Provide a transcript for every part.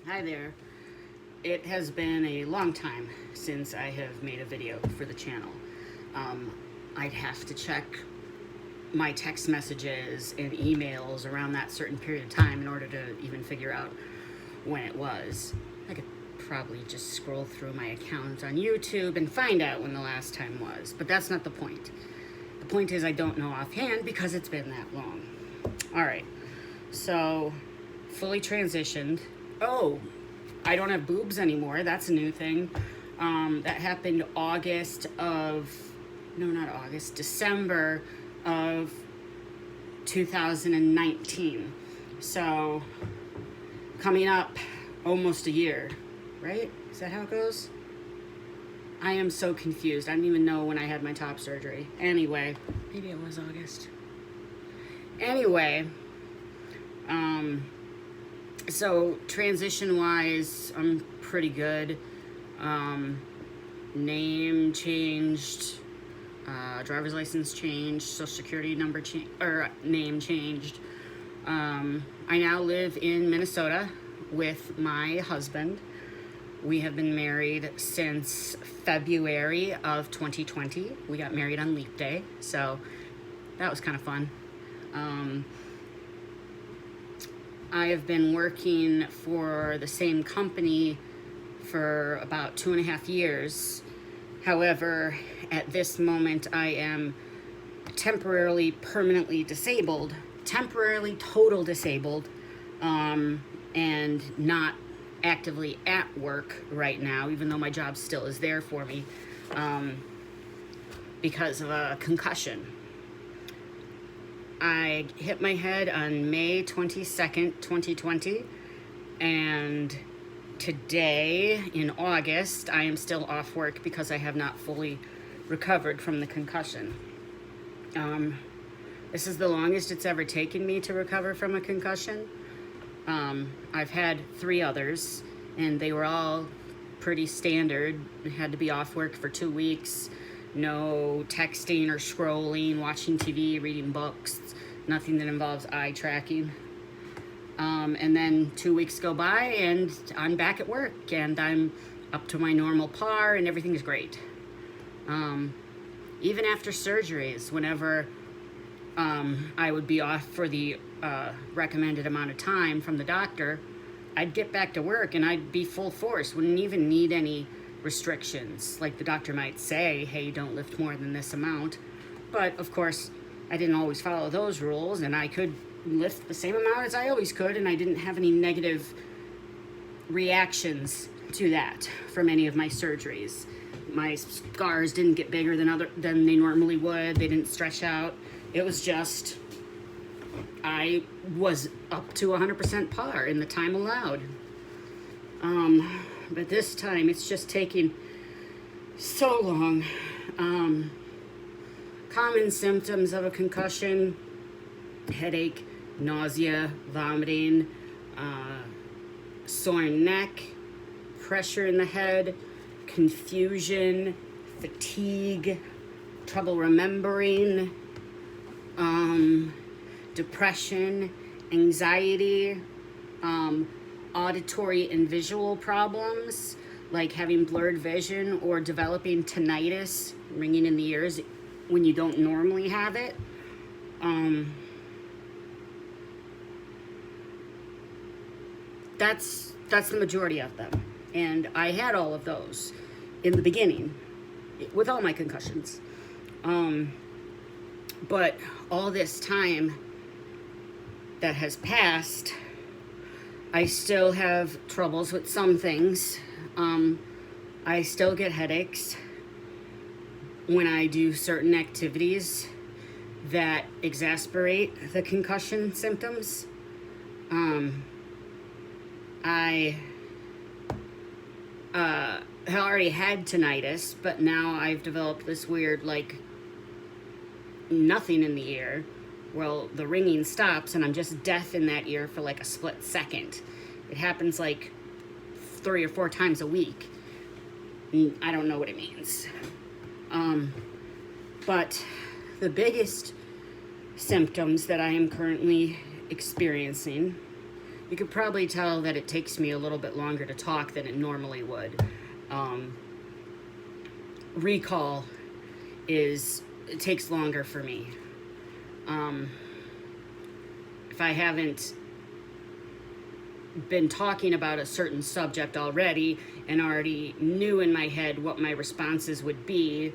Hi there. It has been a long time since I have made a video for the channel. Um, I'd have to check my text messages and emails around that certain period of time in order to even figure out when it was. I could probably just scroll through my account on YouTube and find out when the last time was, but that's not the point. The point is I don't know offhand because it's been that long. All right, so fully transitioned. Oh, I don't have boobs anymore. That's a new thing. That happened December of 2019. So, coming up almost a year, right? Is that how it goes? I am so confused. I don't even know when I had my top surgery. Anyway, maybe it was August. Anyway, so transition wise, I'm pretty good. Name changed, driver's license changed, social security number name changed. I now live in Minnesota with my husband. We have been married since February of 2020. We got married on Leap Day, so that was kind of fun. I have been working for the same company for about 2.5 years. However, at this moment, I am temporarily permanently disabled, temporarily total disabled, and not actively at work right now, even though my job still is there for me, because of a concussion. I hit my head on May 22nd, 2020, and today, in August, I am still off work because I have not fully recovered from the concussion. This is the longest it's ever taken me to recover from a concussion. I've had 3 others, and they were all pretty standard. I had to be off work for 2 weeks. No texting or scrolling, watching TV, reading books, nothing that involves eye tracking. And then 2 weeks go by and I'm back at work and I'm up to my normal par and everything's great. Even after surgeries, whenever I would be off for the recommended amount of time from the doctor, I'd get back to work and I'd be full force, wouldn't even need any restrictions. Like the doctor might say, hey, don't lift more than this amount. But of course, I didn't always follow those rules, and I could lift the same amount as I always could, and I didn't have any negative reactions to that from any of my surgeries. My scars didn't get bigger than they normally would. They didn't stretch out. It was just I was up to 100% par in the time allowed. But this time it's just taking so long. Common symptoms of a concussion: headache, nausea, vomiting, sore neck, pressure in the head, confusion, fatigue, trouble remembering, depression, anxiety, auditory and visual problems like having blurred vision or developing tinnitus, ringing in the ears when you don't normally have it. That's the majority of them. And I had all of those in the beginning with all my concussions. But all this time that has passed, I still have troubles with some things. I still get headaches when I do certain activities that exacerbate the concussion symptoms. I already had tinnitus, but now I've developed this weird, like, nothing in the ear. Well, the ringing stops and I'm just deaf in that ear for like a split second. It happens like 3 or 4 times a week. I don't know what it means. But the biggest symptoms that I am currently experiencing you could probably tell that it takes me a little bit longer to talk than it normally would. Recall it takes longer for me. If I haven't been talking about a certain subject already and already knew in my head what my responses would be,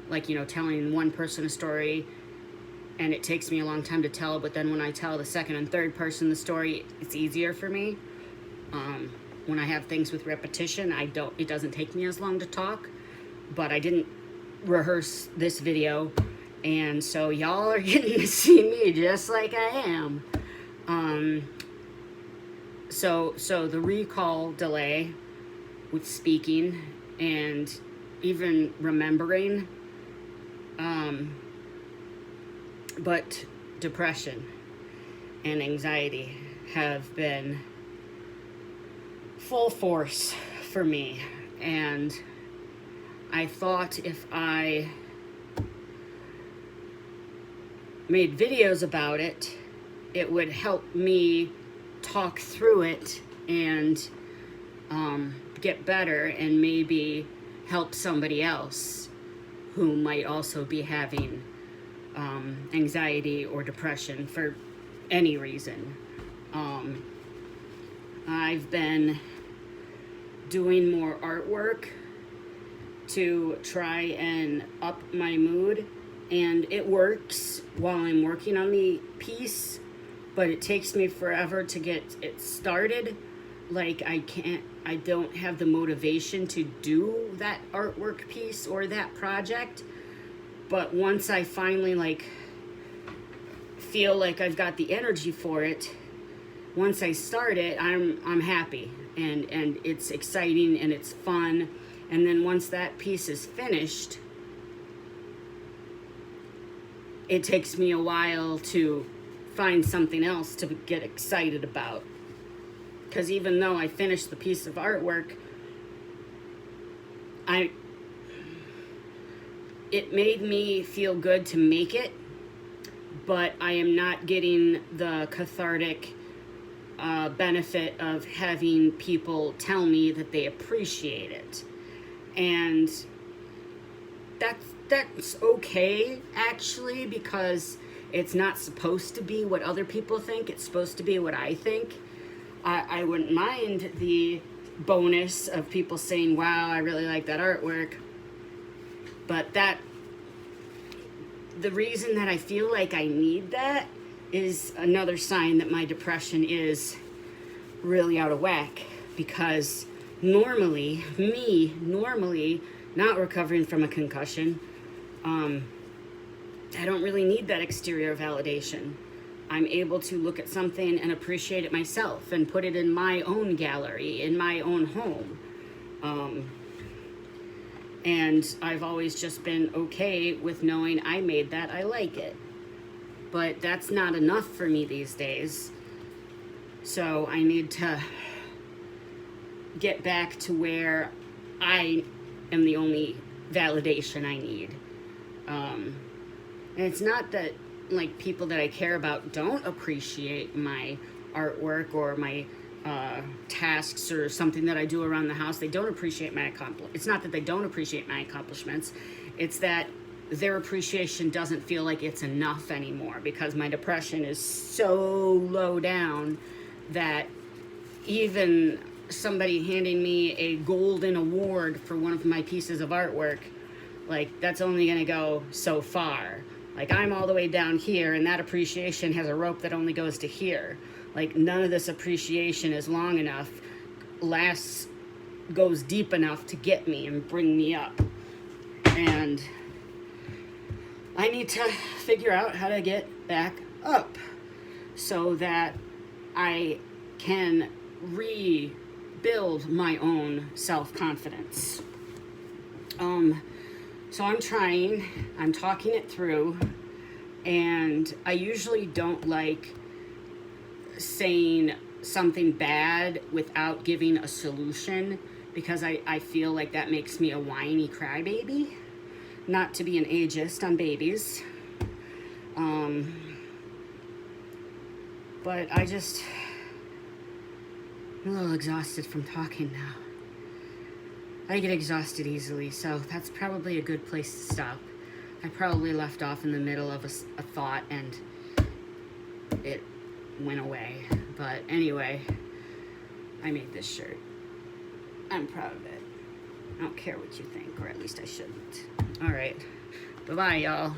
like, you know, telling one person a story and it takes me a long time to tell, but then when I tell the second and third person the story, it's easier for me. When I have things with repetition, it doesn't take me as long to talk, but I didn't rehearse this video, and so y'all are getting to see me just like I am. So the recall delay with speaking and even remembering, but depression and anxiety have been full force for me, and I thought if I made videos about it, it would help me talk through it and get better, and maybe help somebody else who might also be having anxiety or depression for any reason. I've been doing more artwork to try and up my mood, and it works while I'm working on the piece, but it takes me forever to get it started. Like, I don't have the motivation to do that artwork piece or that project, but once I finally like feel like I've got the energy for it, once I start it, I'm happy, and it's exciting and it's fun. And then once that piece is finished, it takes me a while to find something else to get excited about. Because even though I finished the piece of artwork, it made me feel good to make it, but I am not getting the cathartic benefit of having people tell me that they appreciate it. And that's okay, actually, because it's not supposed to be what other people think. It's supposed to be what I think. I wouldn't mind the bonus of people saying, wow, I really like that artwork. But the reason that I feel like I need that is another sign that my depression is really out of whack. Because normally, not recovering from a concussion, I don't really need that exterior validation. I'm able to look at something and appreciate it myself and put it in my own gallery, in my own home. And I've always just been okay with knowing I made that, I like it. But that's not enough for me these days. So I need to get back to where I am the only validation I need. And it's not that like people that I care about don't appreciate my artwork or my tasks or something that I do around the house. They don't appreciate my accomplishments. It's not that they don't appreciate my accomplishments. It's that their appreciation doesn't feel like it's enough anymore, because my depression is so low down that even somebody handing me a golden award for one of my pieces of artwork, like, that's only gonna go so far. Like, I'm all the way down here, and that appreciation has a rope that only goes to here. Like, none of this appreciation is long enough, goes deep enough to get me and bring me up. And I need to figure out how to get back up so that I can rebuild my own self-confidence. So I'm talking it through, and I usually don't like saying something bad without giving a solution, because I feel like that makes me a whiny crybaby. Not to be an ageist on babies. But I'm a little exhausted from talking now. I get exhausted easily, so that's probably a good place to stop. I probably left off in the middle of a thought and it went away. But anyway, I made this shirt. I'm proud of it. I don't care what you think, or at least I shouldn't. All right. Bye-bye, y'all.